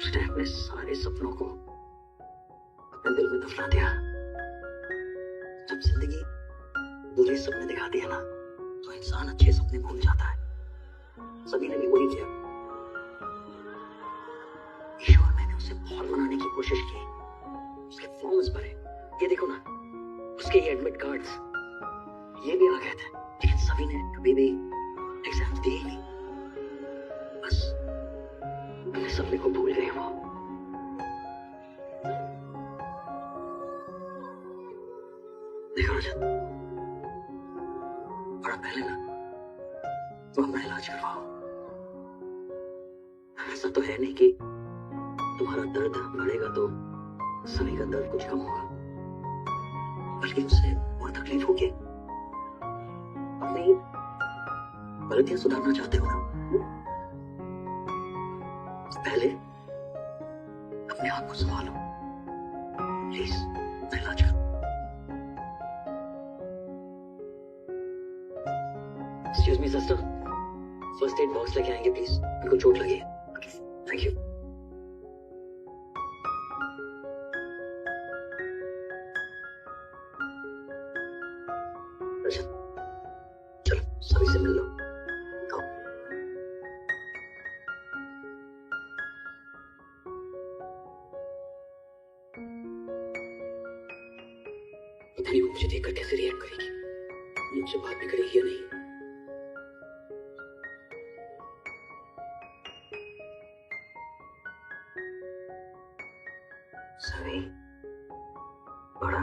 उसने अपने सारे सपनों को अपने दिल में दफना दिया। जब जिंदगी बुरे सपने दिखाती है ना, तो इंसान अच्छे सपने भूल जाता है। सभी ने भी वही किया। ईश्वर, मैंने उसे बहुत मनाने की कोशिश की, उसके फॉर्म्स भरे, ये देखो ना, उसके ये एडमिट कार्ड्स, ये भी आ गए थे, लेकिन सभी ने कभी भी एग्जाम्स दिए ही नहीं। बस अपने सपने को भूल गए वो। देखो रजत, थोड़ा पहले ना तो अपना इलाज करवाओ। ऐसा तो है नहीं कि तुम्हारा दर्द बढ़ेगा तो सभी का दर्द कुछ कम होगा, बल्कि उससे और तकलीफ होगी। अपनी गलतियां सुधारना चाहते हो ना, पहले अपने आप को संभालो प्लीज। इलाज करो। Excuse me sister, first aid box लेके आएंगे प्लीज, उनको चोट लगी है। Thank you. अच्छा चलो सभी से मिल लो। आओ। पता नहीं वो मुझे देखकर कैसे रिएक्ट करेगी, मुझसे बात भी करेगी या नहीं। सभी बड़ा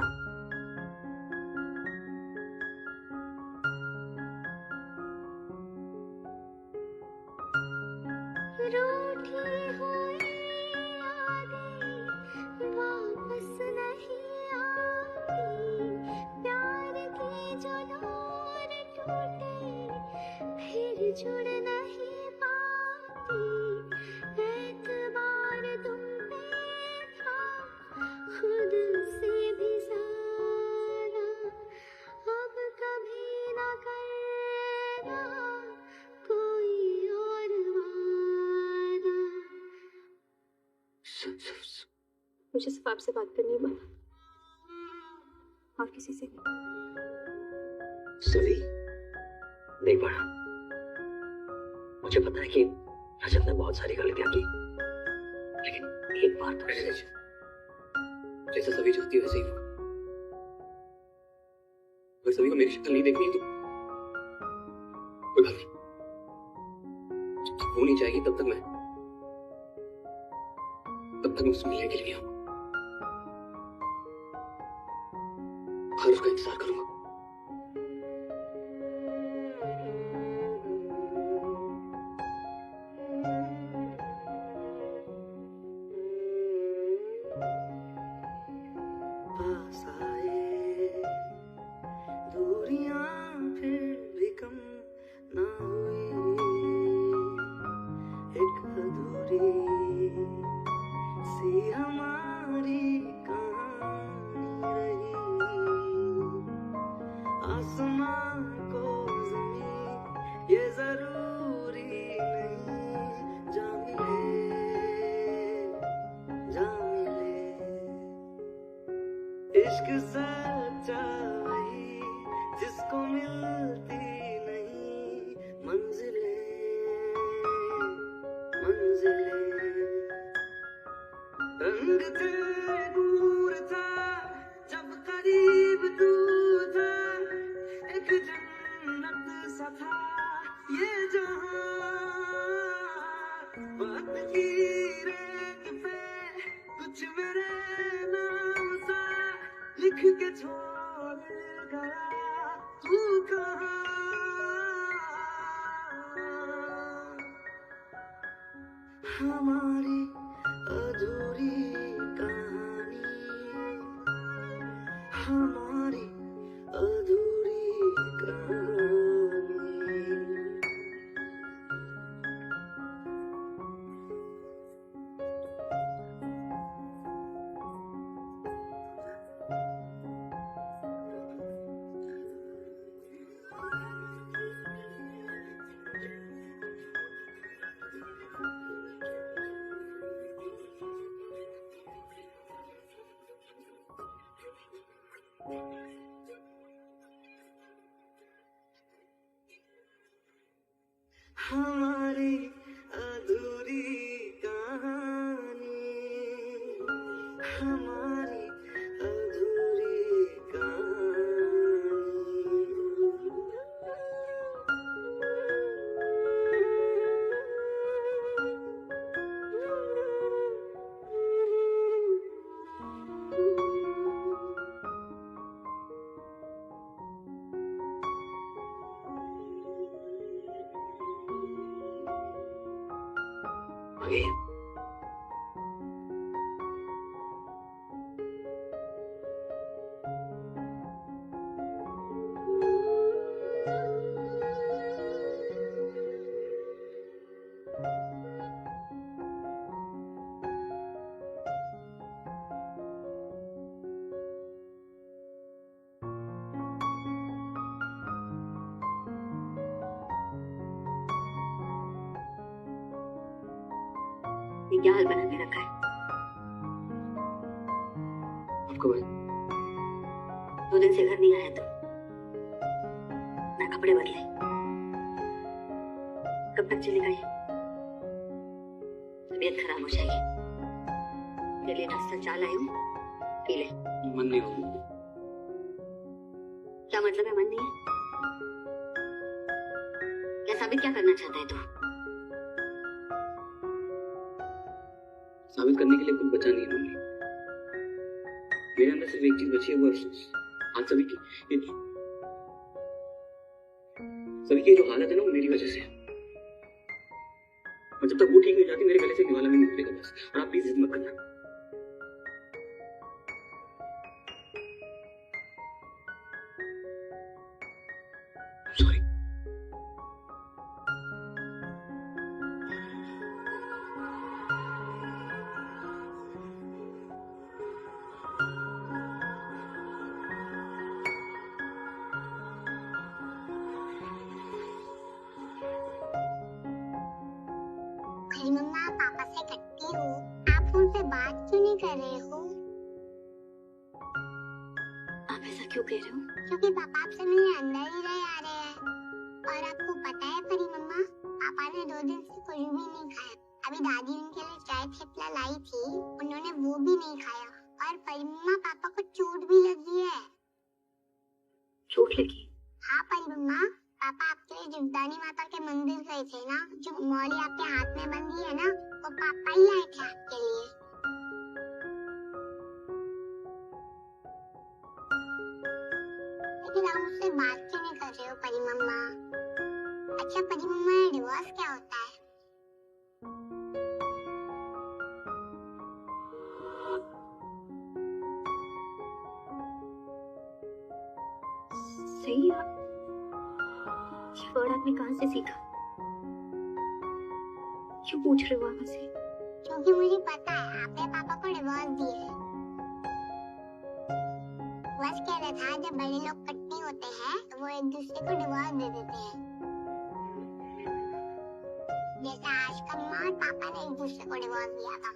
रूठी हुई यादें वापस नहीं आती, प्यार की जो डोर टूटे फिर जुड़ नहीं पाती। एतबार तुम पे था खुद से भी ज्यादा, अब कभी ना करना कोई और वादा। मुझे सिर्फ आपसे बात करनी है बस, और किसी से नहीं। सभी देख बड़ा, मुझे पता है कि रजत ने बहुत सारी गलतियां की, लेकिन एक बार तो जैसे सभी चाहती है वैसे ही होगा। अगर सभी को मेरी शक्ल नहीं देखनी है तो कोई बात नहीं, जब तक वो नहीं जाएगी तब तक मैं उससे मिलने के लिए आऊंगा, हर उसका इंतजार करूंगा। पास आए दूरियां फिर भी कम ना हुई, एक अधूरी सी हमारी कहानी रही। आसमां को ज़मीं ये जरूरी नहीं, जा मिले इश्क सच्चा वही जिसको मिलती नहीं मंजिलें। रंग तेरे दूर था जब करीब तू था, एक जन्नत सा था ये जहां। बात की रेत पे कुछ मेरे नाम सा लिख के छोड़ गया तू कहाँ। हमारी अधूरी कहानी, हमारी अधूरी कहानी। हमारी अधूरी कहानी, हमारी अधूरी कहानी। आगे ये क्या हाल बना के रखा है? आपको 2 दिन से घर नहीं आया तो ना कपड़े बदले, कब तक चलेगा ये? तबीयत खराब हो जाएगी। तेरे लिए नाश्ता चाय लाई हूँ, पी ले। मन नहीं हो। क्या मतलब है मन नहीं है? क्या साबित क्या करना चाहता है तू? साबित करने के लिए कुछ बचा नहीं है मम्मी। मेरे अंदर सिर्फ एक चीज बची है, वो अफसोस। आज सभी की जो हालत है ना, वो मेरी वजह से है। और जब तक वो ठीक नहीं हो जाती, मेरे गले से निवाला भी नहीं उतरेगा बस। और आप प्लीज जिद मत करना। सॉरी। अरे मम्मा, पापा से कटती हो, आप उनसे बात क्यों नहीं कर रहे हो? आप ऐसा क्यों कह रहे हो? क्योंकि पापा आपसे मेरे अंदर ही रहे आ रहे हैं। और आपको पता है परी मम्मा, पापा ने 2 दिन से कुछ भी नहीं खाया। अभी दादी उनके लिए चाय थेपला लाई थी, उन्होंने वो भी नहीं खाया। और परी मम्मा, पापा को चोट भी लगी है। चोट लगी? हाँ परी मम्मा, पापा आपके लिए जीवदानी माता के मंदिर गए थे ना, जो मौली आपके हाथ में बंधी है ना, वो पापा ही लाए थे आपके लिए। लेकिन आप मुझसे बात क्यों नहीं कर रहे हो परी मम्मा? अच्छा परी मम्मा, डिवोर्स क्या होता है? सही है। ये वर्ड आपने कहाँ से सीखा? क्यों पूछ रहे हो आप मुझसे? क्योंकि मुझे पता है आपने पापा को डिवोर्स दिए है। बस कह रहा था, जब बड़े लोग कट्टी होते हैं तो वो एक दूसरे को डिवोर्स दे देते हैं। जैसे आज का मम्मा और पापा ने एक दूसरे को डिवोर्स दिया था।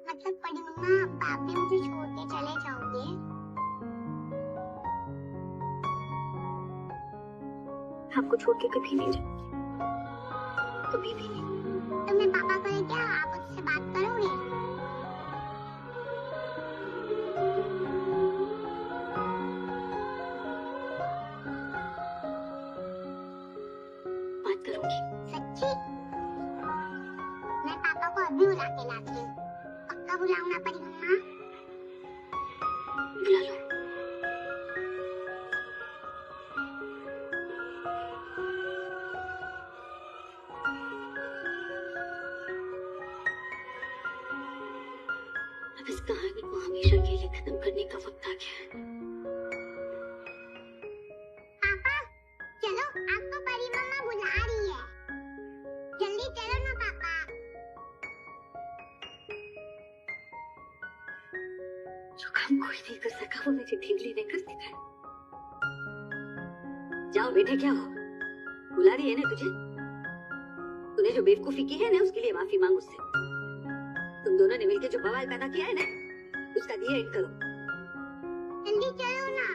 मतलब बड़ी मम्मा, आप भी मुझे छोड़ के चले जाओगे? आपको छोड़ के कभी नहीं जाऊंगी, कभी भी नहीं। तो मैं पापा को लेके आप उससे बात करोगे? बात करूंगी। सच्ची? मैं पापा को अभी बुला के लाती हूँ। पक्का बुलाऊं ना परी मम्मा? बुला लो। अब इस कहानी को हमेशा के लिए खत्म करने का वक्त आ गया है। पापा, चलो, आपको परी मम्मा बुला रही है। जल्दी चलो ना पापा। जो काम कोई नहीं कर सका, वो मेरी ढींगली ने कर दिखाया। जाओ बेटे, क्या हो? बुला रही है ना तुझे? तूने जो बेवकूफी की है ना, उसके लिए माफी मांग उससे। तुम दोनों ने मिलकर जो बवाल पैदा किया है ना, उसका दी एंड करो। जल्दी चलो ना।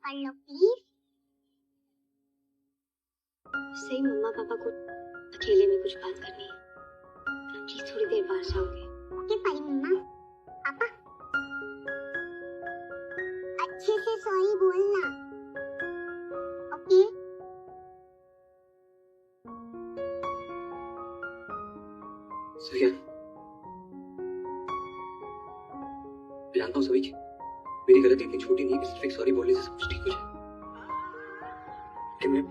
कर लो प्लीज। सही मम्मा पापा को अकेले में कुछ बात करनी है, प्लीज थोड़ी देर बाहर जाओगे? ओके परी मम्मा। पापा अच्छे से सॉरी बोलना, ओके? सही मैं जानता हूँ सभी की मेरी गलती इतनी छोटी नहीं है कि सिर्फ एक सॉरी बोलने से सब कुछ ठीक हो जाए। कि मैं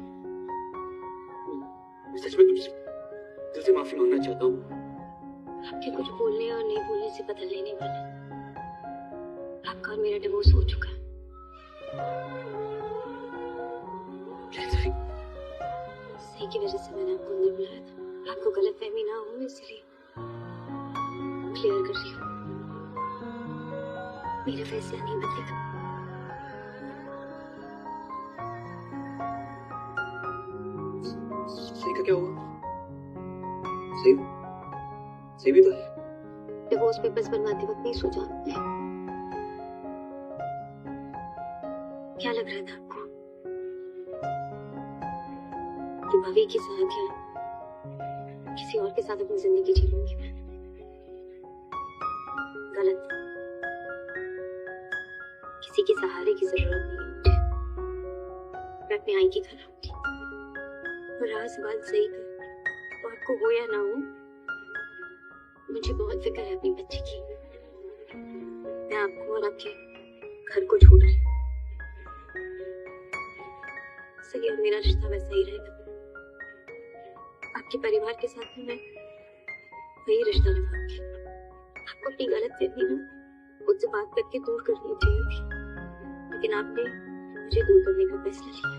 सच में तुमसे दिल से माफी मांगना चाहता हूँ। आपके कुछ बोलने और नहीं बोलने से बदलने नहीं वाला। आपका और मेरा डिवोर्स हो चुका है। सही की वजह से मैंने आपको अंदर बुलाया था, आपको गलतफहमी ना हो इसलिए क्लियर कर रही हूँ। मेरा फैसला नहीं बदलेगा। सही का क्या हुआ? सही सही भी तो है। डिवोर्स पेपर्स बनवाते वक्त नहीं सोचा आपने? क्या लग रहा था आपको कि भाभी के साथ या किसी और के साथ अपनी जिंदगी जी लूंगी मैं? गलत। किसी के सहारे की जरूरत नहीं है मुझे। मैं अपने आई की घर रहूंगी। और आज बात सही कर, तो आपको हो या ना हो, मुझे बहुत फिक्र है अपनी बच्ची की। मैं आपको और आपके घर को छोड़ रही हूँ। सही और मेरा रिश्ता वैसा ही रहेगा। आपके परिवार के साथ भी मैं वही रिश्ता निभाऊंगी। आपको अपनी गलतफहमी ना मुझसे बात करके दूर करनी चाहिए थी, लेकिन आपने मुझे दूर करने का फैसला लिया।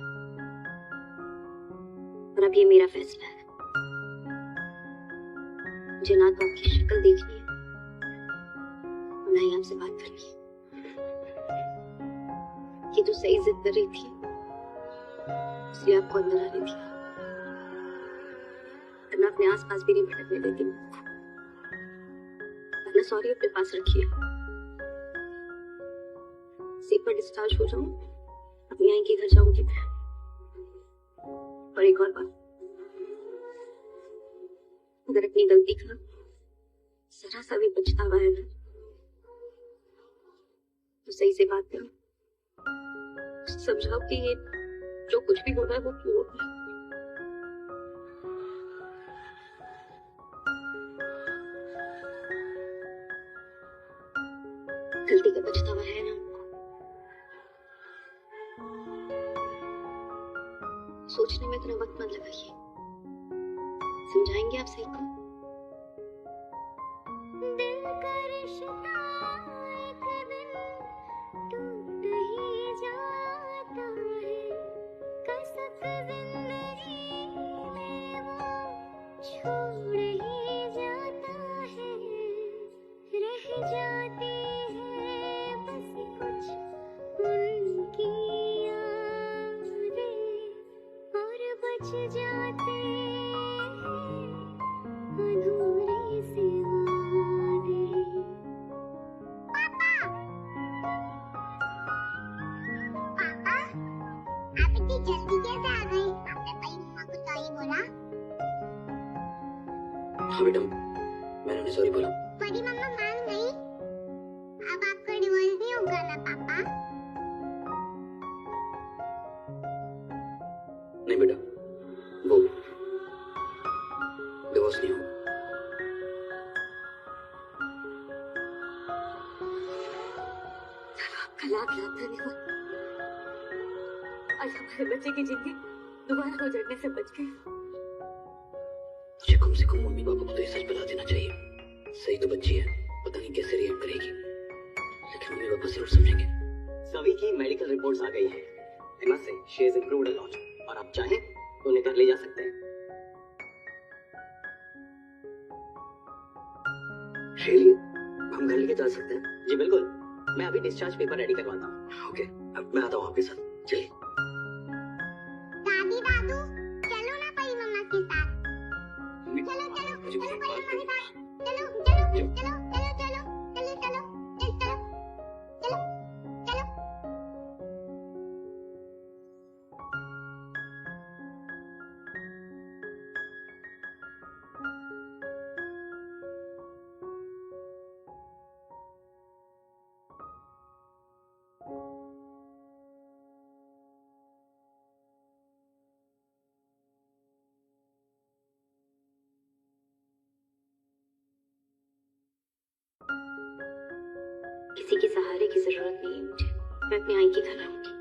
और अब ये मेरा फैसला है। मुझे ना तो आपकी शक्ल देखनी है और ना ही आपसे बात करनी है। ये तो सही जिद कर रही थी, इसलिए आपको अंदर आने दिया। मैं अपने आसपास भी नहीं भटकने देती। अपना सॉरी अपने पास रखिए। सीट पर डिस्चार्ज हो जाऊं, अपनी आई के घर जाऊंगी मैं। और एक और बात, अगर अपनी गलती का जरा सा भी पछतावा है ना, तो सही से बात करो। समझाओ कि ये जो कुछ भी हो रहा है वो क्यों हो रहा है। गलती का पछतावा है ना, सोचने में इतना वक्त मत लगाइए। समझाएंगे आप सही को? दिल का रिश्ता एक दिन टूट ही जाता है, कसक जिंदगी में वो छोड़ ही जाता है। रह जाती है बस कुछ उनकी यादें और बच जाते हैं अधूरे से वादे। पापा पापा आप इतनी जल्दी कैसे आ गए? आपने परी मम्मा को सॉरी बोला? हाँ बेटा, मैंने उन्हें सॉरी बोला। परी मम्मा मान गई? अब आपका डिवोर्स नहीं होगा ना पापा? नहीं बेटा, वो डिवोर्स नहीं होगा। आपका लाख लाख धन्यवाद। आज हमारे बच्चे की जिंदगी दोबारा उजड़ने से बच गई। मुझे कम से कम मम्मी पापा को तो ये सच बता देना चाहिए। सही तो बच्ची है, पता नहीं कैसे रिएक्ट करेगी, लेकिन मम्मी पापा जरूर समझेंगे। सभी की मेडिकल रिपोर्ट्स आ गई है। I must say she has improved a lot, और आप चाहें तो उन्हें घर ले जा सकते हैं। रियली? हम घर लेके जा सकते हैं? जी बिल्कुल, मैं अभी डिस्चार्ज पेपर रेडी करवाता हूँ। ओके, अब मैं आता हूँ आपके साथ। चलिए। दादी दादू चलो ना परी मम्मा के साथ। मम्मी, चलो चलो मुझे चलो एक परी बात मम्मा के करनी साथ। चलो चलो चलो चलो चलो चलो चलो चलो चलो चलो चलो। किसी के सहारे की जरूरत नहीं है मुझे। मैं अपने आई की घर रहूंगी।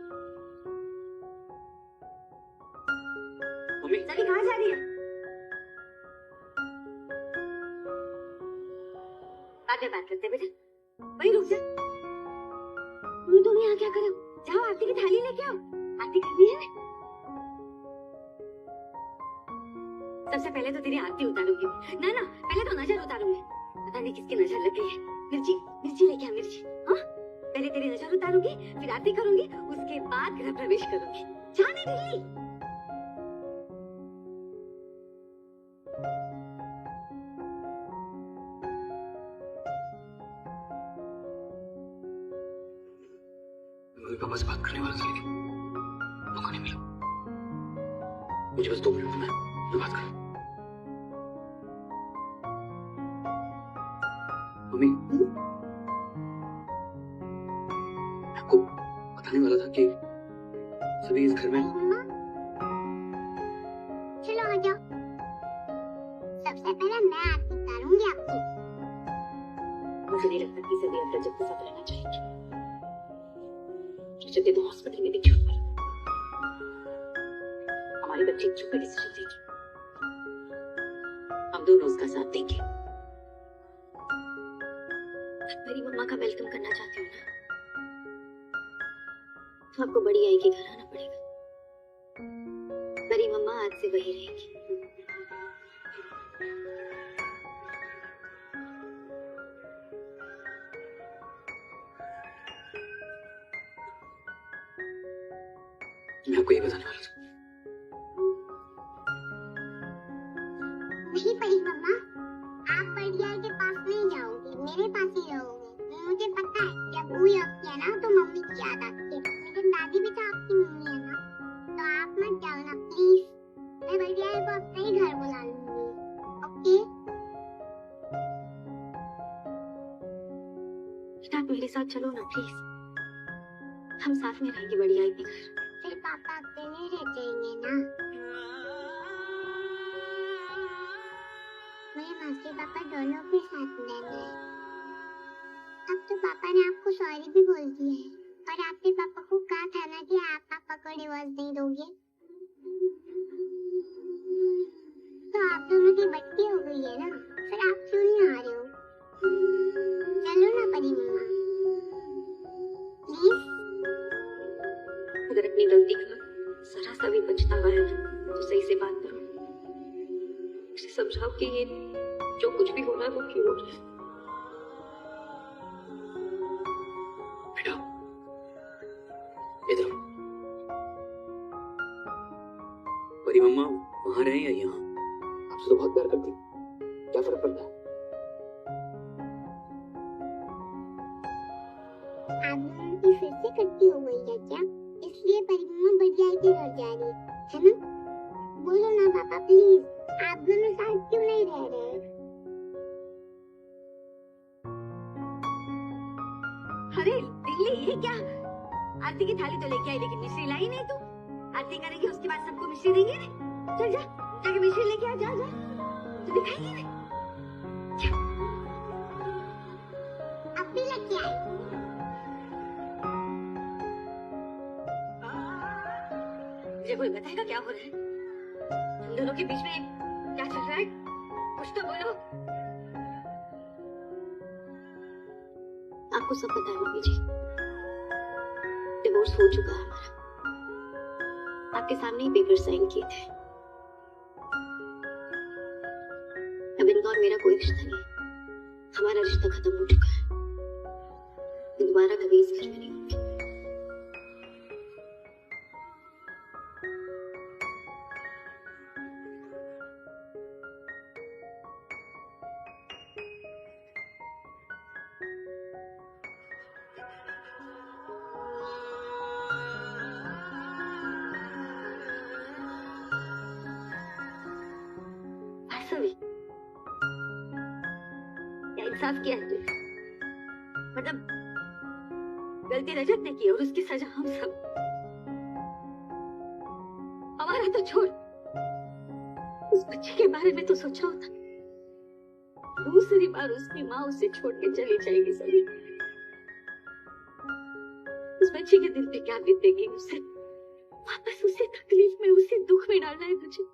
मम्मी सभी कहाँ जा रही है? बाद में बात करते हैं बेटा, वहीं रुक जा। तुम दोनों यहाँ क्या करो? जाओ आरती की थाली लेके आओ, आरती करनी है ना। सबसे पहले तो तेरी आरती उतारूंगी। ना ना, पहले तो नजर उतारूंगी। पता नहीं किसकी नजर लग गई है। मिर्ची, मिर्ची लेके आ मिर्ची। हाँ, पहले तेरी नजर उतारूंगी, फिर आरती करूंगी, उसके बाद गृह प्रवेश करूंगी। जाने दिल्ली। मम्मी पापा से बात करने वाला था लेकिन मौका नहीं मिला। मुझे बस 2 मिनट में मैं बात करूं। मम्मी, आपको बताने वाला था कि सभी इस घर में। मम्मा चलो आ जाओ। सबसे पहले मैं आरती उतारूंगी आपकी। मुझे नहीं लगता कि सभी अब रजत के साथ रहना चाहेंगे। रजत ने तो हॉस्पिटल में देखी ऊपर। हमारी बच्ची चुप के डिसीजन देगी। हम दोनों उसका साथ देंगे। मेरी मम्मा का वेलकम करना चाहती हूँ ना, तो आपको बड़ी आई के घर आना पड़ेगा। मेरी मम्मा आज से वही रहेगी। मैं आपको ये बताने वाला था। नहीं परी मम्मा, आप बड़ी आई के पास नहीं जाओगी, मेरे पास ही रहोगे। मुझे पता है जब वो याद किया ना तो मम्मी की याद आती है, लेकिन दादी भी तो आपकी मम्मी है ना, तो आप मत जाओ ना प्लीज। मैं बड़ी आई को अपने ही घर बुला लूंगी। ओके? बेटा आप मेरे साथ चलो ना प्लीज। हम साथ में रहेंगे बड़ी आई के घर। फिर पापा अकेले रह जाएंगे ना। मेरे मासी पापा दोनों के साथ रहना है। अब तो पापा ने आपको सॉरी भी बोल दिया है, और आपने पापा को कहा था ना कि आप पापा को डिवोर्स नहीं दोगे। तो आप दोनों की बट्टी हो गई है ना, फिर आप क्यों नहीं आ रहे हो? चलो ना परी मम्मा प्लीज। अगर अपनी गलती का जरा सा भी पछतावा है ना, तो सही से बात करो। उसे समझाओ कि ये जो कुछ भी हो रहा है वो क्यों हो रहा है। बेटा इधर। परी मम्मा वहां रहे या यहाँ, आपसे तो बहुत प्यार करती, क्या फर्क पड़ता है? आप दोनों की फिर से इकट्ठी हो गई है क्या? इसलिए परी मम्मा बड़ी आई के घर जा रही है ना? बोलो ना पापा प्लीज, आप दोनों साथ क्यों नहीं रह रहे? अरे दिल्ली, ये क्या? आरती की थाली तो लेके आई लेकिन मिश्री लाई नहीं तू। आरती करेंगे उसके बाद सबको मिश्री देंगे ना। चल जा, जाके मिश्री लेके आ। जा तू दिखाएगी ना। अब भी लेके आई। मुझे कोई बताएगा क्या हो रहा है? तुम दोनों के बीच में क्या चल रहा है? कुछ तो बोलो। आपको सब पता है मम्मी जी, डिवोर्स हो चुका है हमारा। आपके सामने ही पेपर साइन किए थे। अब इनका और मेरा कोई रिश्ता नहीं है। हमारा रिश्ता खत्म हो चुका है। मैं दोबारा कभी इस घर में नहीं होंगी। वासवी, क्या इंसाफ किया है तूने? मतलब गलती रजत ने की और उसकी सजा हम सब। हमारा तो छोड़, उस बच्चे के बारे में तो सोचा होता। दूसरी बार उसकी माँ उसे छोड़ के चली जाएगी सभी। उस बच्ची के दिल पे क्या बीतेगी, उसे वापस उसी तकलीफ में, उसी दुख में डालना है मुझे।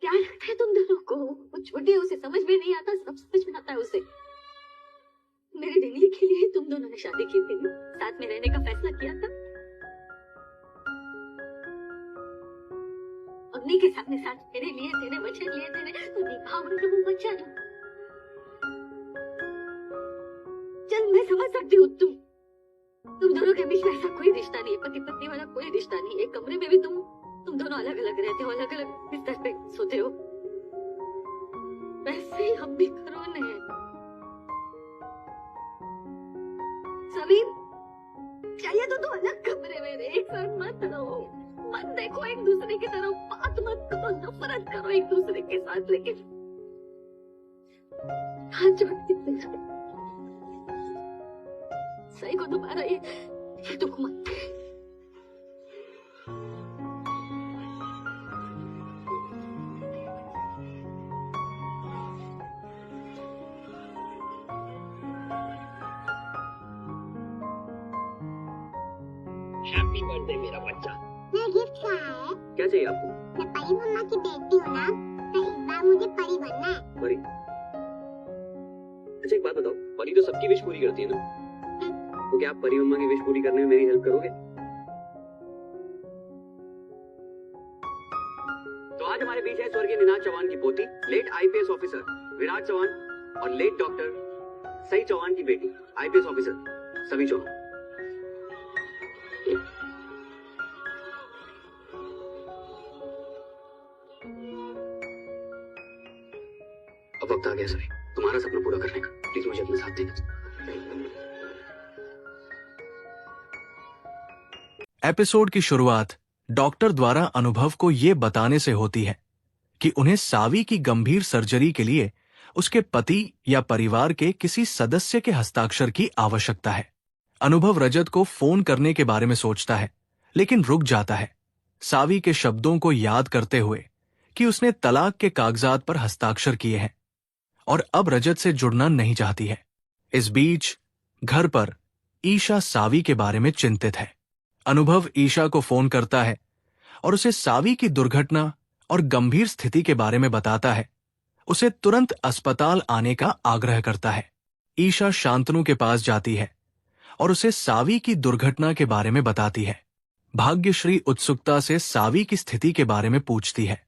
क्या लगता है तुम दोनों को? वो छोटी है, उसे समझ में नहीं आता, सब समझ में आता है उसे। मेरे डिंगली के लिए तुम दोनों ने शादी की थी, साथ में रहने का फैसला किया था। अग्नि के सामने साथ मेरे लिए तेरे वचन लिए तेरे, तो निभाओ वो वचन। चल मैं समझ सकती हूँ, तुम दोनों के बीच में ऐसा कोई रिश्ता नहीं है, पति पत्नी वाला कोई रिश्ता नहीं है। एक कमरे में भी तुम दोनों अलग अलग रहते हो, अलग अलग बिस्तर पे सोते हो। वैसे ही हम भी करोने हैं। सभी चाहिए तो तुम अलग कमरे में रहे, एक साथ मत रहो, मत देखो एक दूसरे की तरफ, बात मत करो, नफरत करो एक दूसरे के साथ, लेकिन हाथ जोड़ के सही को तुम्हारा ये दुख मत दे। हैप्पी बर्थडे मेरा बच्चा। मेरा गिफ्ट क्या है? क्या चाहिए आपको? मैं परी मम्मा की बेटी हूँ ना, तो इस बार मुझे परी बनना है। परी? अच्छा एक बात बताओ, परी तो सबकी विश पूरी करती है ना, तो क्या आप परी मम्मा की विश पूरी करने में मेरी हेल्प करोगे? तो आज हमारे बीच है स्वर्गीय निनाद चौहान की पोती, late IPS officer Virat Chauhan, और लेट डॉक्टर सई चौहान की बेटी, आईपीएस ऑफिसर सभी चौहान। अब वक्त आ गया सभी तुम्हारा सपना पूरा करने का, प्लीज मुझे अपने साथ देना। एपिसोड की शुरुआत डॉक्टर द्वारा अनुभव को ये बताने से होती है कि उन्हें सावी की गंभीर सर्जरी के लिए उसके पति या परिवार के किसी सदस्य के हस्ताक्षर की आवश्यकता है। अनुभव रजत को फोन करने के बारे में सोचता है, लेकिन रुक जाता है, सावी के शब्दों को याद करते हुए कि उसने तलाक के कागजात पर हस्ताक्षर किए हैं और अब रजत से जुड़ना नहीं चाहती है। इस बीच घर पर ईशा सावी के बारे में चिंतित है। अनुभव ईशा को फोन करता है और उसे सावी की दुर्घटना और गंभीर स्थिति के बारे में बताता है। उसे तुरंत अस्पताल आने का आग्रह करता है। ईशा शांतनु के पास जाती है और उसे सावी की दुर्घटना के बारे में बताती है। भाग्यश्री उत्सुकता से सावी की स्थिति के बारे में पूछती है,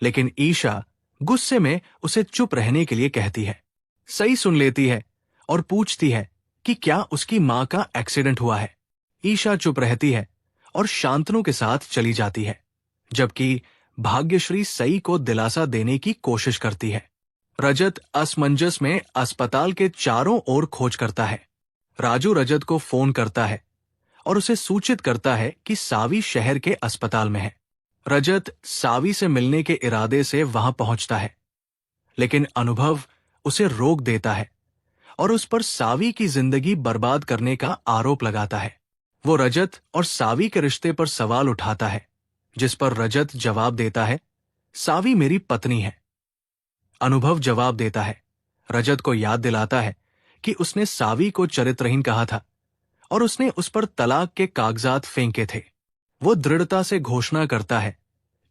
लेकिन ईशा गुस्से में उसे चुप रहने के लिए कहती है। सई सुन लेती है और पूछती है कि क्या उसकी मां का एक्सीडेंट हुआ है। ईशा चुप रहती है और शांतनु के साथ चली जाती है, जबकि भाग्यश्री सई को दिलासा देने की कोशिश करती है। रजत असमंजस में अस्पताल के चारों ओर खोज करता है। राजू रजत को फोन करता है और उसे सूचित करता है कि सावी शहर के अस्पताल में है। रजत सावी से मिलने के इरादे से वहां पहुंचता है, लेकिन अनुभव उसे रोक देता है और उस पर सावी की जिंदगी बर्बाद करने का आरोप लगाता है। वो रजत और सावी के रिश्ते पर सवाल उठाता है, जिस पर रजत जवाब देता है, सावी मेरी पत्नी है। अनुभव जवाब देता है, रजत को याद दिलाता है कि उसने सावी को चरित्रहीन कहा था और उसने उस पर तलाक के कागजात फेंके थे। वो दृढ़ता से घोषणा करता है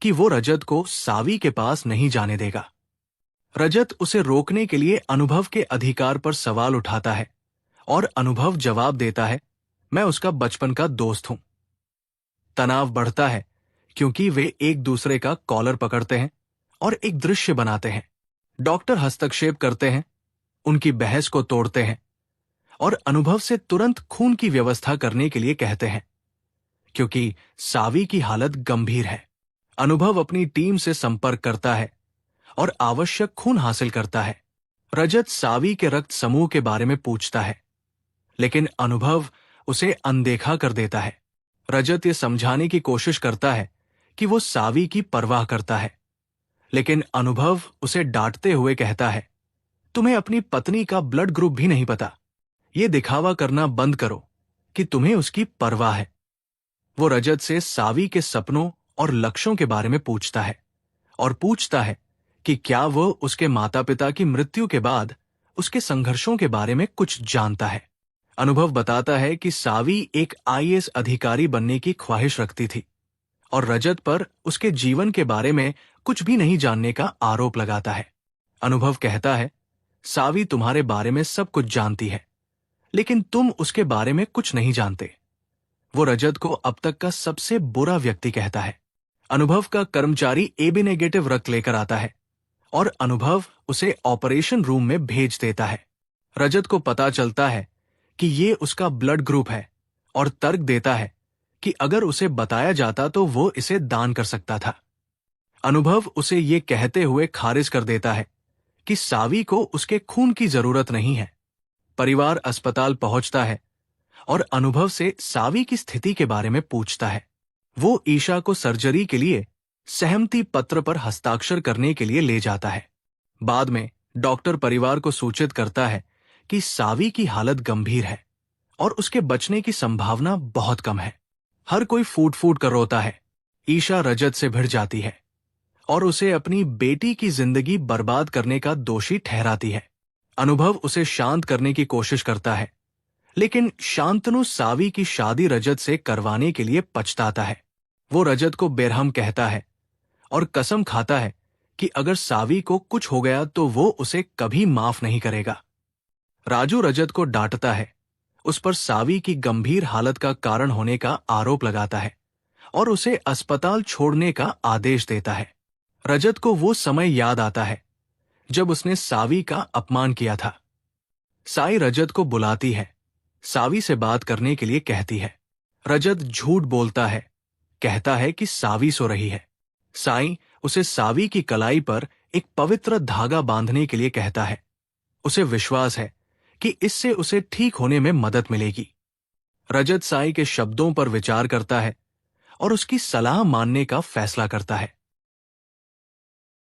कि वो रजत को सावी के पास नहीं जाने देगा। रजत उसे रोकने के लिए अनुभव के अधिकार पर सवाल उठाता है और अनुभव जवाब देता है, मैं उसका बचपन का दोस्त हूं। तनाव बढ़ता है क्योंकि वे एक दूसरे का कॉलर पकड़ते हैं और एक दृश्य बनाते हैं। डॉक्टर हस्तक्षेप करते हैं, उनकी बहस को तोड़ते हैं और अनुभव से तुरंत खून की व्यवस्था करने के लिए कहते हैं, क्योंकि सावी की हालत गंभीर है। अनुभव अपनी टीम से संपर्क करता है और आवश्यक खून हासिल करता है। रजत सावी के रक्त समूह के बारे में पूछता है, लेकिन अनुभव उसे अनदेखा कर देता है। रजत ये समझाने की कोशिश करता है कि वो सावी की परवाह करता है, लेकिन अनुभव उसे डांटते हुए कहता है, तुम्हें अपनी पत्नी का ब्लड ग्रुप भी नहीं पता। ये दिखावा करना बंद करो कि तुम्हें उसकी परवाह है। वो रजत से सावी के सपनों और लक्ष्यों के बारे में पूछता है और पूछता है कि क्या वो उसके माता पिता की मृत्यु के बाद उसके संघर्षों के बारे में कुछ जानता है। अनुभव बताता है कि सावी एक आईएएस अधिकारी बनने की ख्वाहिश रखती थी और रजत पर उसके जीवन के बारे में कुछ भी नहीं जानने का आरोप लगाता है। अनुभव कहता है, सावी तुम्हारे बारे में सब कुछ जानती है, लेकिन तुम उसके बारे में कुछ नहीं जानते। वो रजत को अब तक का सबसे बुरा व्यक्ति कहता है। अनुभव का कर्मचारी एबी नेगेटिव रक्त लेकर आता है और अनुभव उसे ऑपरेशन रूम में भेज देता है। रजत को पता चलता है कि ये उसका ब्लड ग्रुप है और तर्क देता है कि अगर उसे बताया जाता तो वो इसे दान कर सकता था। अनुभव उसे ये कहते हुए खारिज कर देता है कि सावी को उसके खून की जरूरत नहीं है। परिवार अस्पताल पहुंचता है और अनुभव से सावी की स्थिति के बारे में पूछता है। वो ईशा को सर्जरी के लिए सहमति पत्र पर हस्ताक्षर करने के लिए ले जाता है। बाद में डॉक्टर परिवार को सूचित करता है कि सावी की हालत गंभीर है और उसके बचने की संभावना बहुत कम है। हर कोई फूट फूट कर रोता है। ईशा रजत से भिड़ जाती है और उसे अपनी बेटी की जिंदगी बर्बाद करने का दोषी ठहराती है। अनुभव उसे शांत करने की कोशिश करता है, लेकिन शांतनु सावी की शादी रजत से करवाने के लिए पछताता है। वो रजत को बेरहम कहता है और कसम खाता है कि अगर सावी को कुछ हो गया तो वो उसे कभी माफ नहीं करेगा। राजू रजत को डांटता है, उस पर सावी की गंभीर हालत का कारण होने का आरोप लगाता है और उसे अस्पताल छोड़ने का आदेश देता है। रजत को वो समय याद आता है जब उसने सावी का अपमान किया था। साई रजत को बुलाती है, सावी से बात करने के लिए कहती है। रजत झूठ बोलता है, कहता है कि सावी सो रही है। साई उसे सावी की कलाई पर एक पवित्र धागा बांधने के लिए कहता है। उसे विश्वास है कि इससे उसे ठीक होने में मदद मिलेगी। रजत साई के शब्दों पर विचार करता है और उसकी सलाह मानने का फैसला करता है।